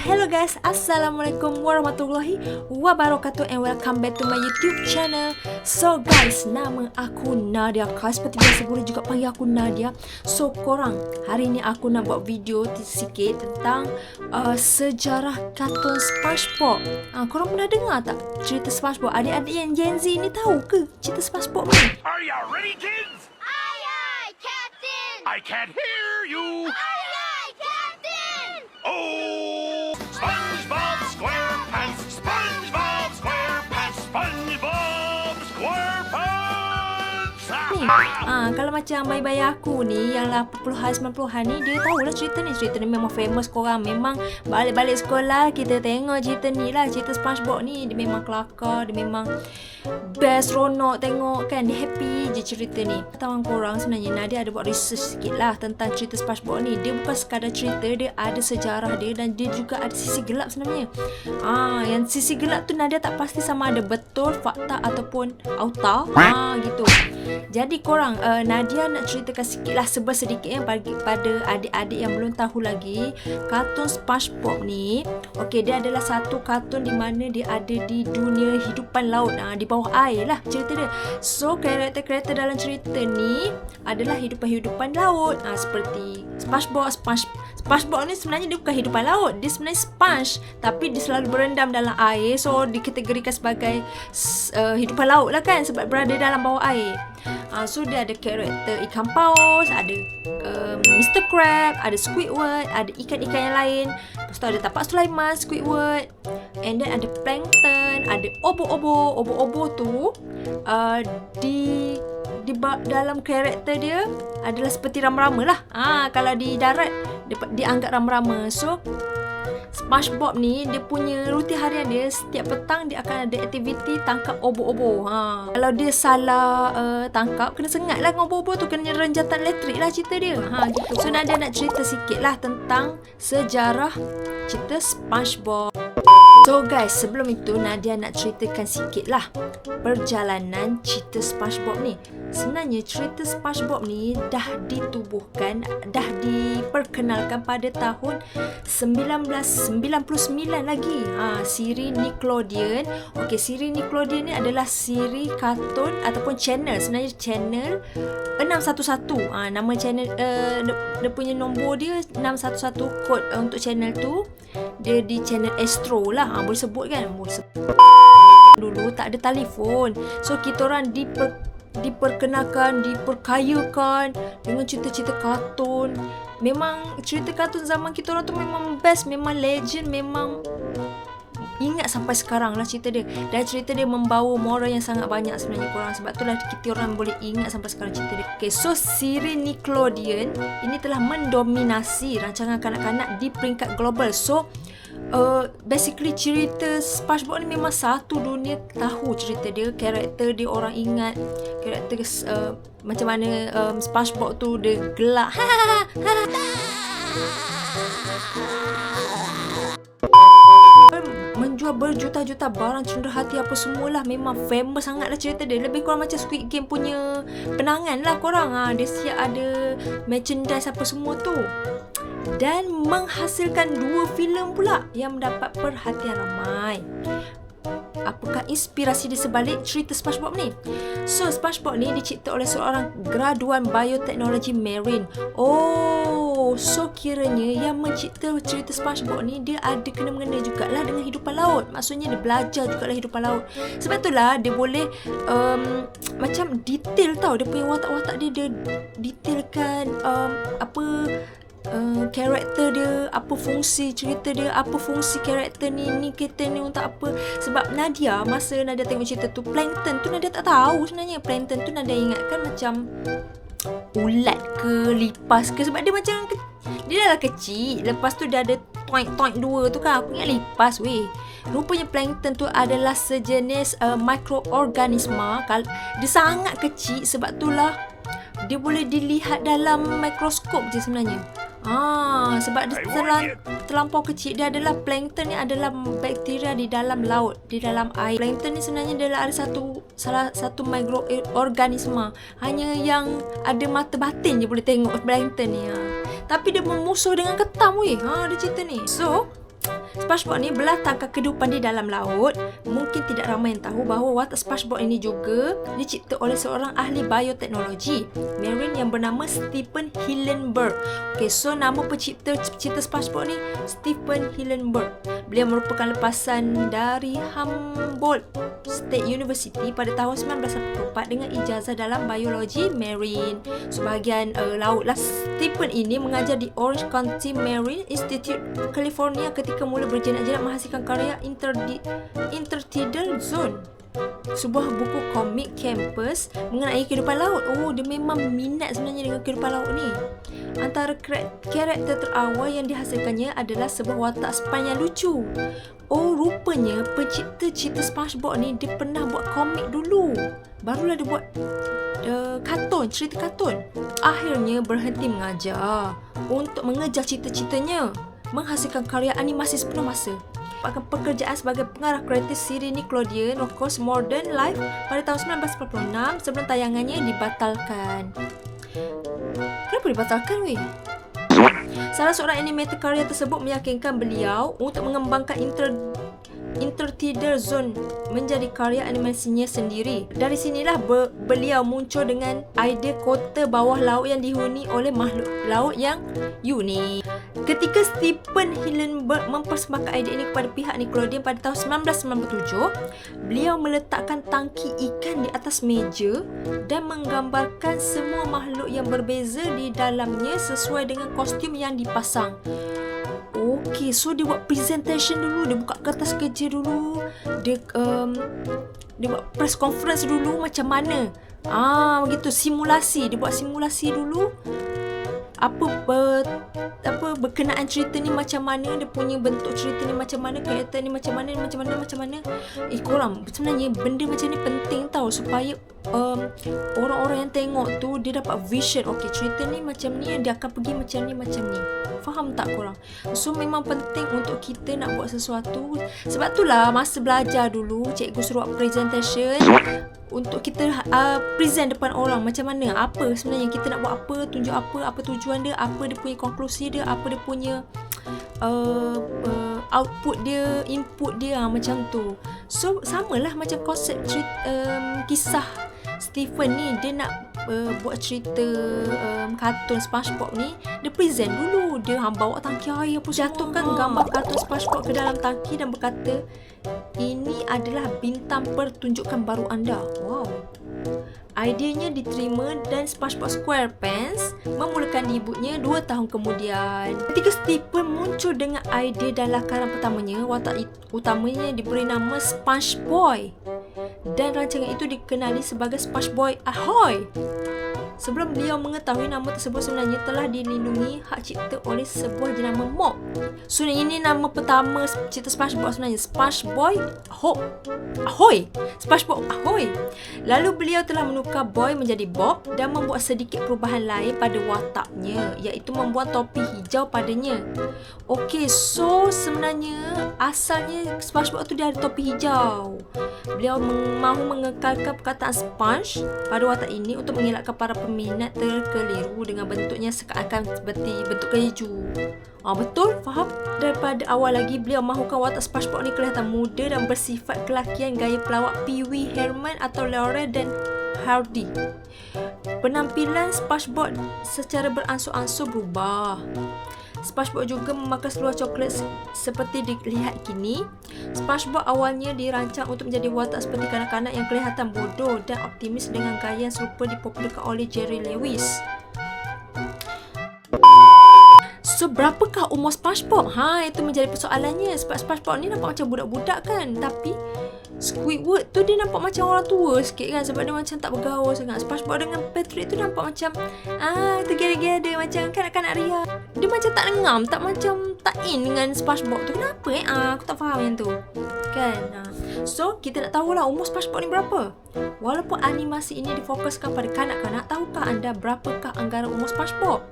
Hello guys, Assalamualaikum warahmatullahi wabarakatuh and welcome back to my YouTube channel. So guys, nama aku Nadia. Seperti biasa boleh juga panggil aku Nadia. So korang, hari ni aku nak buat video sikit tentang sejarah kartun SpongeBob. Korang pernah dengar tak cerita SpongeBob? Adik-adik yang Gen Z ni tahu ke cerita SpongeBob ni? Are you ready, kids? Aye, aye, Captain! I can't hear you. Aye, aye, Captain! Oh, SpongeBob SquarePants, SpongeBob SquarePants, SpongeBob SquarePants. Kalau macam bayi-bayi aku ni yang 80-an 90-an ni, dia tahulah cerita ni. Cerita ni memang famous korang. Memang balik-balik sekolah kita tengok cerita ni lah. Cerita SpongeBob ni dia memang kelakar, dia memang best, seronok tengok kan. Dia happy je cerita ni. Tahu korang, sebenarnya Nadia ada buat research sikit lah tentang cerita SpongeBob ni. Dia bukan sekadar cerita, dia ada sejarah dia dan dia juga ada sisi gelap sebenarnya. Yang sisi gelap tu Nadia tak pasti sama ada betul, fakta ataupun auta. Gitu. Jadi korang, Nadia nak ceritakan sikit lah sedikit yang pada adik-adik yang belum tahu lagi. Kartun SpongeBob ni, okey, dia adalah satu kartun di mana dia ada di dunia hidupan laut, di bawah air lah cerita dia. So karakter-karakter dalam cerita ni adalah hidupan-hidupan laut, seperti SpongeBob. SpongeBob ni sebenarnya dia bukan hidupan laut, dia sebenarnya sponge, tapi dia selalu berendam dalam air. So dikategorikan sebagai hidupan laut lah kan, sebab berada dalam bawah air. So dia ada karakter ikan paus, ada Mr. Crab, ada Squidward, ada ikan-ikan yang lain. Lepas tu ada tapak Sulaiman, Squidward, and then ada Plankton, ada Obo-Obo. Obo-Obo tu di dalam karakter dia adalah seperti rama-rama lah. Kalau di darat dia anggap rama-rama. So SpongeBob ni dia punya rutin harian dia, setiap petang dia akan ada aktiviti tangkap obo-obo. Kalau dia salah tangkap, kena sengat lah dengan obo-obo tu, kena renjatan elektrik lah cerita dia. Gitu. So Nadia nak cerita sikit lah tentang sejarah cerita SpongeBob. So guys, sebelum itu Nadia nak ceritakan sikit lah perjalanan cerita SpongeBob ni. Sebenarnya cerita SpongeBob ni dah ditubuhkan, dah diperkenalkan pada tahun 1999 lagi. Siri Nickelodeon. Okey, siri Nickelodeon ni adalah siri kartun ataupun channel. Sebenarnya channel 611. Nama channel dia punya nombor dia 611, kod untuk channel tu. Dia di channel Astro lah. Boleh sebut kan? Boleh sebut. Dulu tak ada telefon. So kita orang diperkenalkan, diperkayakan dengan cerita-cerita kartun. Memang cerita kartun zaman kita orang tu memang best, memang legend, memang ingat sampai sekarang lah cerita dia. Dan cerita dia membawa moral yang sangat banyak sebenarnya korang. Sebab tu lah kita orang boleh ingat sampai sekarang cerita dia. Okay, so siri Nickelodeon ini telah mendominasi rancangan kanak-kanak di peringkat global. So basically cerita SpongeBob ni memang satu dunia tahu cerita dia. Karakter dia orang ingat. Karakter macam mana SpongeBob tu dia gelak. Menjual berjuta-juta barang cenderahati apa semualah. Memang famous sangat lah cerita dia. Lebih kurang macam Squid Game punya penangan lah korang. Dia siap ada merchandise apa semua tu. Dan menghasilkan 2 filem pula yang mendapat perhatian ramai. Apakah inspirasi di sebalik cerita SpongeBob ni? So SpongeBob ni dicipta oleh seorang graduan bioteknologi marine. So kiranya yang mencipta cerita SpongeBob ni dia ada kena-mengena jugalah dengan hidupan laut. Maksudnya dia belajar jugalah hidupan laut. Sebab itulah dia boleh macam detail tau. Dia punya watak-watak dia detailkan karakter dia, apa fungsi cerita dia, apa fungsi karakter ni kita ni untuk apa. Sebab Nadia, masa Nadia tengok cerita tu, Plankton tu Nadia tak tahu sebenarnya. Plankton tu Nadia ingatkan macam ulat ke lipas ke, sebab dia macam dia dah kecil. Lepas tu dia ada toink-toink 2 tu kan, aku ingat lipas weh. Rupanya Plankton tu adalah sejenis mikroorganisma. Dia sangat kecil, sebab itulah dia boleh dilihat dalam mikroskop je sebenarnya. Sebab dia terlampau kecil. Dia adalah plankton ni adalah bakteria di dalam laut, di dalam air. Plankton ni sebenarnya adalah salah satu mikroorganisma. Hanya yang ada mata batin je boleh tengok plankton ni. Tapi dia bermusuh dengan ketam weh. Dia cerita ni. So SpongeBob ni berlatangkan kehidupan di dalam laut. Mungkin tidak ramai yang tahu bahawa watak SpongeBob ini juga dicipta oleh seorang ahli bioteknologi marine yang bernama Stephen Hillenburg. Okay, so nama pencipta SpongeBob ni Stephen Hillenburg. Beliau merupakan lepasan dari Humboldt State University pada tahun 1984 dengan ijazah dalam biologi marine, sebahagian laut lah. Stephen ini mengajar di Orange County Marine Institute, California ketika mula berjinak-jinak menghasilkan karya Intertidal Zone, sebuah buku komik campus mengenai kehidupan laut. Oh, dia memang minat sebenarnya dengan kehidupan laut ni. Antara karakter terawal yang dihasilkannya adalah sebuah watak sponge yang lucu. Oh, rupanya pencipta cerita SpongeBob ni dia pernah buat komik dulu, barulah dia buat cerita kartun. Akhirnya berhenti mengajar untuk mengejar cita-citanya menghasilkan karya animasi sepenuh masa. Dapatkan pekerjaan sebagai pengarah kreatif siri Nickelodeon, of course, Modern Life pada tahun 1946 sebelum tayangannya dibatalkan. Kenapa dibatalkan weh? Salah seorang animator karya tersebut meyakinkan beliau untuk mengembangkan Intertidal Zone menjadi karya animasinya sendiri. Dari sinilah beliau muncul dengan idea kota bawah laut yang dihuni oleh makhluk laut yang unik. Ketika Stephen Hillenburg mempersembahkan idea ini kepada pihak Nickelodeon pada tahun 1997, beliau meletakkan tangki ikan di atas meja dan menggambarkan semua makhluk yang berbeza di dalamnya sesuai dengan kostum yang dipasang. Okay, so dia buat presentation dulu, dia buka kertas kerja dulu, dia buat press conference dulu macam mana. Begitu, simulasi, dia buat simulasi dulu. Apa berkenaan cerita ni macam mana, dia punya bentuk cerita ni macam mana, karakter ni macam mana. Korang sebenarnya benda macam ni penting tau, supaya orang-orang yang tengok tu dia dapat vision. Okay, cerita ni macam ni, dia akan pergi macam ni. Faham tak korang? So memang penting untuk kita nak buat sesuatu. Sebab itulah masa belajar dulu cikgu suruh buat presentation untuk kita present depan orang macam mana, apa sebenarnya kita nak buat, apa tunjuk apa tujuan dia, apa dia punya konklusi dia, apa dia punya output dia, input dia, macam tu. So samalah macam konsep kisah Stephen ni, dia nak buat cerita kartun SpongeBob ni, dia present dulu, dia bawa tangki air apa semua, jatuhkan gambar kartun SpongeBob ke dalam tangki dan berkata, ini adalah bintang pertunjukan baru anda. Wow. Ideanya diterima dan SpongeBob SquarePants memulakan debutnya 2 tahun kemudian. Ketika Stephen muncul dengan idea dan lakaran pertamanya, watak utamanya diberi nama SpongeBoy dan rancangan itu dikenali sebagai SpongeBob Ahoy. Sebelum beliau mengetahui nama tersebut sebenarnya telah dilindungi hak cipta oleh sebuah jenama mob. So ini nama pertama cipta SpongeBob sebenarnya, SpongeBob Ahoy. SpongeBob Ahoy. Lalu beliau telah menukar Boy menjadi Bob dan membuat sedikit perubahan lain pada wataknya, iaitu membuat topi hijau padanya. Okay, so sebenarnya asalnya SpongeBob tu dia ada topi hijau. Beliau mahu mengekalkan perkataan sponge pada watak ini untuk mengelakkan para peminat terkeliru dengan bentuknya seakan seperti bentuk keju. Betul, faham? Daripada awal lagi beliau mahukan watak SpongeBob ni kelihatan muda dan bersifat kelakian gaya pelawak Pee Wee Herman atau Laurel dan Hardy. Penampilan SpongeBob secara beransur-ansur berubah. SpongeBob juga memakai seluar coklat seperti dilihat kini. SpongeBob awalnya dirancang untuk menjadi watak seperti kanak-kanak yang kelihatan bodoh dan optimis dengan gaya yang serupa dipopularkan oleh Jerry Lewis. So, berapakah umur SpongeBob? Itu menjadi persoalannya. Sebab SpongeBob ni nampak macam budak-budak kan, tapi Squidward tu dia nampak macam orang tua sikit kan, sebab dia macam tak bergaul sangat. SpongeBob dengan Patrick tu nampak macam together macam kanak-kanak ria. Dia macam tak ngam, tak macam tak in dengan SpongeBob tu. Kenapa aku tak faham yang tu kan. So kita nak tahulah umur SpongeBob ni berapa. Walaupun animasi ini difokuskan pada kanak-kanak, tahukah anda berapakah anggaran umur SpongeBob?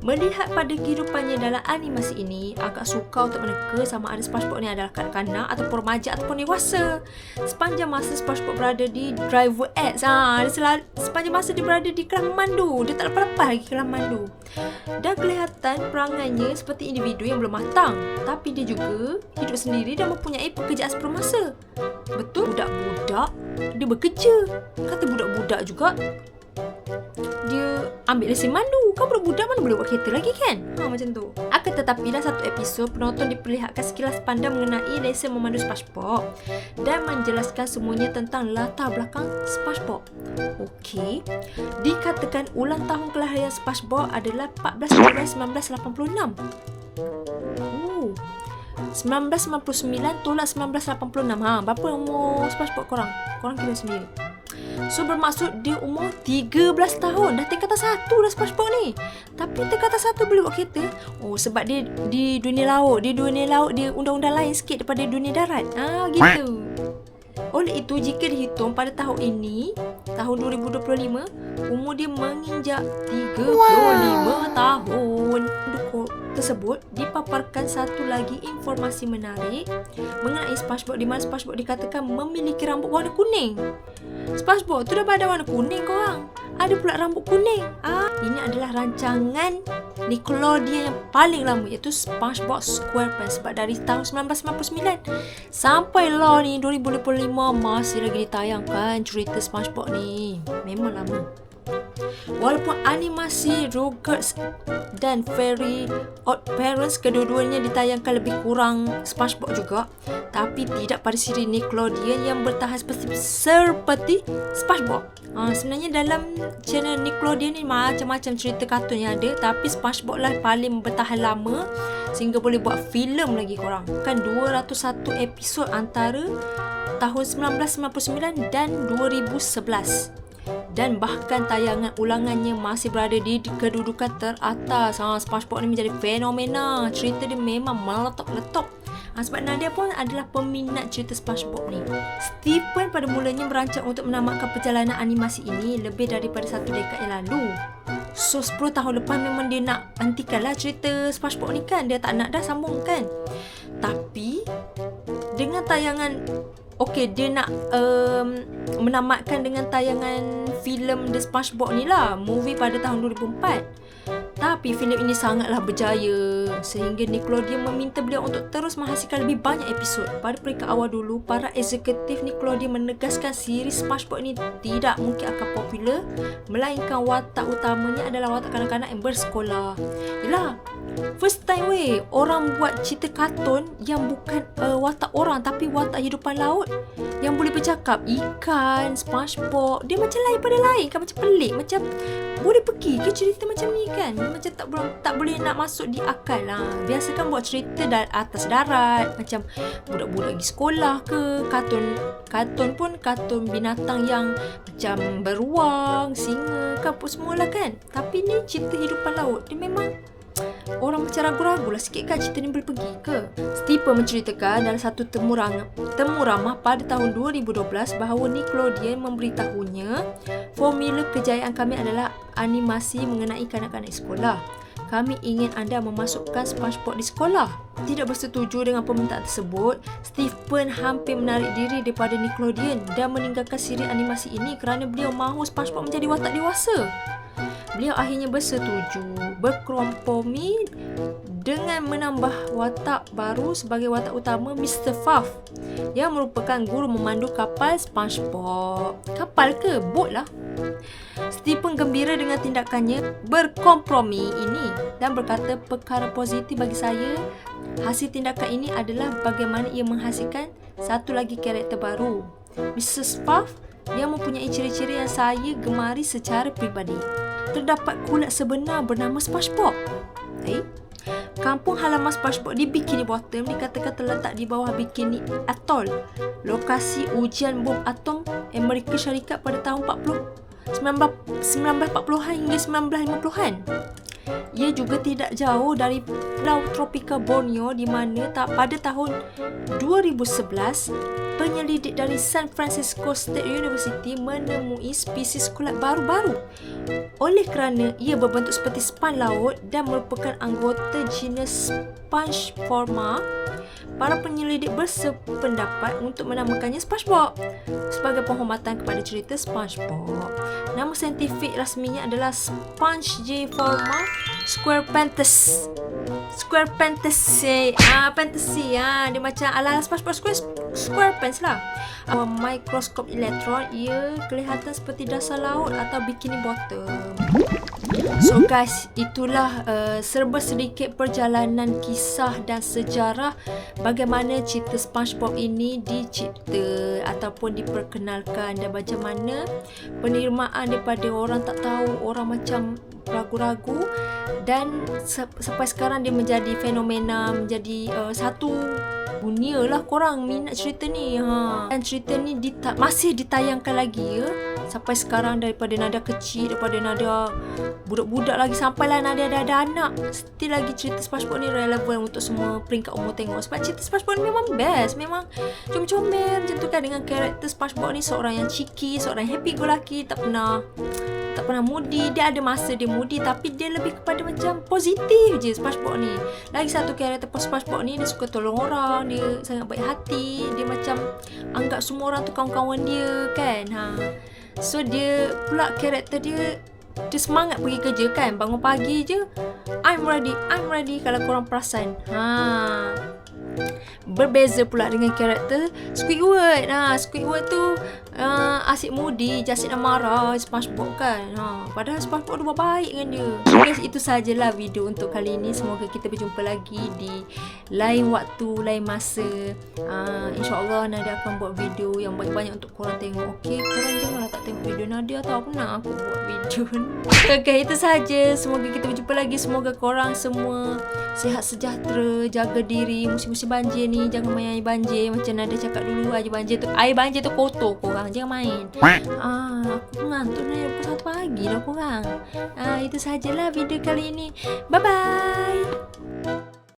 Melihat pada kehidupannya dalam animasi ini, agak sukar untuk meneka sama ada SpongeBob ni adalah kanak-kanak ataupun remaja ataupun dewasa. Sepanjang masa SpongeBob berada di Driver X, sepanjang masa dia berada di kelas memandu, dia tak lepas-lepas lagi kelas memandu. Dan kelihatan perangannya seperti individu yang belum matang, tapi dia juga hidup sendiri dan mempunyai pekerjaan sepenuh masa. Betul, budak-budak dia bekerja. Kata budak-budak juga, dia ambil lesen mandu. Kan budak-budak mana boleh buat kereta lagi kan? Macam tu. Akan tetapi dalam satu episod, penonton diperlihatkan sekilas pandang mengenai lesen memandu SpongeBob dan menjelaskan semuanya tentang latar belakang SpongeBob. Okey, dikatakan ulang tahun kelahiran SpongeBob adalah 14 Julai 1986. 1999 tolak 1986. Berapa umur SpongeBob korang? Korang kira sendiri. So bermaksud dia umur 13 tahun. Dah tingkatan 1 dah SpongeBob ni. Tapi tingkatan 1 boleh buat kereta. Oh, sebab dia di dunia laut. Di dunia laut dia undang-undang lain sikit daripada dunia darat. Gitu. Oleh itu, jika dihitung pada tahun ini, tahun 2025, umur dia menginjak 35 tahun. Dukuk tersebut dipaparkan satu lagi informasi menarik mengenai SpongeBob, di mana SpongeBob dikatakan memiliki rambut warna kuning. SpongeBob tu dah pada warna kuning korang. Ada pula rambut kuning. Ini adalah rancangan Nickelodeon yang paling lama, iaitu SpongeBob SquarePants. Sebab dari tahun 1999 sampai lah ni 2025 masih lagi ditayangkan cerita SpongeBob ni. Memang lama. Walaupun animasi Rugrats dan Very Odd Parents kedua-duanya ditayangkan lebih kurang SpongeBob juga, tapi tidak pada siri Nickelodeon yang bertahan seperti SpongeBob. Sebenarnya dalam channel Nickelodeon ni macam-macam cerita kartun yang ada, tapi SpongeBob lah paling bertahan lama sehingga boleh buat filem lagi korang. Kan 201 episod antara tahun 1999 dan 2011. Dan bahkan tayangan ulangannya masih berada di kedudukan teratas. SpongeBob ni menjadi fenomena. Cerita dia memang meletup-letup. Sebab Nadia pun adalah peminat cerita SpongeBob ni. Stephen pada mulanya merancang untuk menamatkan perjalanan animasi ini lebih daripada 1 dekad yang lalu. So 10 tahun lepas memang dia nak hentikanlah cerita SpongeBob ni kan. Dia tak nak dah sambung kan. Tapi dengan tayangan, dia nak menamatkan dengan tayangan filem The SpongeBob ni lah, movie pada tahun 2004. Tapi filem ini sangatlah berjaya sehingga Nickelodeon meminta beliau untuk terus menghasilkan lebih banyak episod. Pada peringkat awal dulu, para eksekutif Nickelodeon menegaskan siri SpongeBob ini tidak mungkin akan popular, melainkan watak utamanya adalah watak kanak-kanak yang bersekolah. Yelah, first time orang buat cerita kartun yang bukan watak orang tapi watak hidupan laut yang boleh bercakap. Ikan, SpongeBob, dia macam lain pada lain kan, macam pelik, macam boleh pergi ke cerita macam ni kan. Macam tak boleh nak masuk di akal lah. Biasa kan buat cerita atas darat, macam budak-budak pergi sekolah ke, kartun pun kartun binatang yang macam beruang, singa kan, semualah kan. Tapi ni cerita hidupan laut, dia memang orang macam ragu-ragu lah sikit kan cerita ni boleh pergi ke. Stephen menceritakan dalam satu temu ramah pada tahun 2012 bahawa Nickelodeon memberitahunya formula kejayaan kami adalah animasi mengenai kanak-kanak sekolah. Kami ingin anda memasukkan SpongeBob di sekolah. Tidak bersetuju dengan permintaan tersebut, Stephen hampir menarik diri daripada Nickelodeon dan meninggalkan siri animasi ini kerana beliau mahu SpongeBob menjadi watak dewasa. Beliau akhirnya berkompromi dengan menambah watak baru sebagai watak utama Mr. Puff yang merupakan guru memandu kapal SpongeBob. Kapal ke? Bot lah. Stephen gembira dengan tindakannya berkompromi ini dan berkata, perkara positif bagi saya hasil tindakan ini adalah bagaimana ia menghasilkan satu lagi karakter baru, Mrs. Puff, yang mempunyai ciri-ciri yang saya gemari secara peribadi. Terdapat kulit sebenar bernama SpongeBob. Kampung halaman SpongeBob di Bikini Bottom dikatakan terletak di bawah Bikini Atoll, lokasi ujian bom atom Amerika Syarikat pada tahun 1940-an hingga 1950-an. ia juga tidak jauh dari Pulau Tropika Borneo di mana pada tahun 2011 penyelidik dari San Francisco State University menemui spesies kulat baru-baru. Oleh kerana ia berbentuk seperti span laut dan merupakan anggota genus Spongeforma, para penyelidik bersependapat untuk menamakannya SpongeBob sebagai penghormatan kepada cerita SpongeBob. Nama saintifik rasminya adalah Spongiforma squarepanthes. Fantasy. Dia macam ala SpongeBob SquarePants lah. Mikroskop elektron, ia kelihatan seperti dasar laut atau bikini bottom. So guys, itulah serba sedikit perjalanan kisah dan sejarah bagaimana cerita SpongeBob ini dicipta ataupun diperkenalkan dan macam mana penerimaan daripada orang tak tahu, orang macam ragu-ragu, dan sampai sekarang dia menjadi fenomena, menjadi satu dunia lah korang minat cerita ni. Dan cerita ni masih ditayangkan lagi ya sampai sekarang, daripada nada kecil, daripada nada budak-budak lagi sampailah nada ada anak, still lagi cerita SpongeBob ni relevan untuk semua peringkat umur tengok. Sebab cerita SpongeBob ni memang best, memang comel-comel macam tu kan, dengan karakter SpongeBob ni seorang yang cheeky, seorang yang happy go lucky, tak pernah moody. Dia ada masa dia moody tapi dia lebih kepada macam positif je SpongeBob ni. Lagi satu karakter SpongeBob ni, dia suka tolong orang, dia sangat baik hati, dia macam anggap semua orang tu kawan-kawan dia kan. So dia pula karakter dia semangat pergi kerja kan, bangun pagi je I'm ready kalau korang perasan. Berbeza pula dengan karakter Squidward. Squidward tu asyik moody, asyik nak marah SpongeBob kan. Padahal SpongeBob tu baik dengan dia. Guys, itu sajalah video untuk kali ini. Semoga kita berjumpa lagi di lain waktu, lain masa. InsyaAllah Nadia akan buat video yang banyak-banyak untuk korang tengok. Okay, korang janganlah tak tengok video Nadia tau. Pernah aku buat video ni. Okay, itu saja. Semoga kita berjumpa lagi. Semoga korang semua sihat sejahtera, jaga diri. Musim-musim banjir ni jangan main air banjir. Macam Nadia cakap dulu, air banjir tu kotor korang, jangan main. Aku ngantuk ni pukul 1 pagi dah korang. Itu sajalah video kali ini. Bye bye.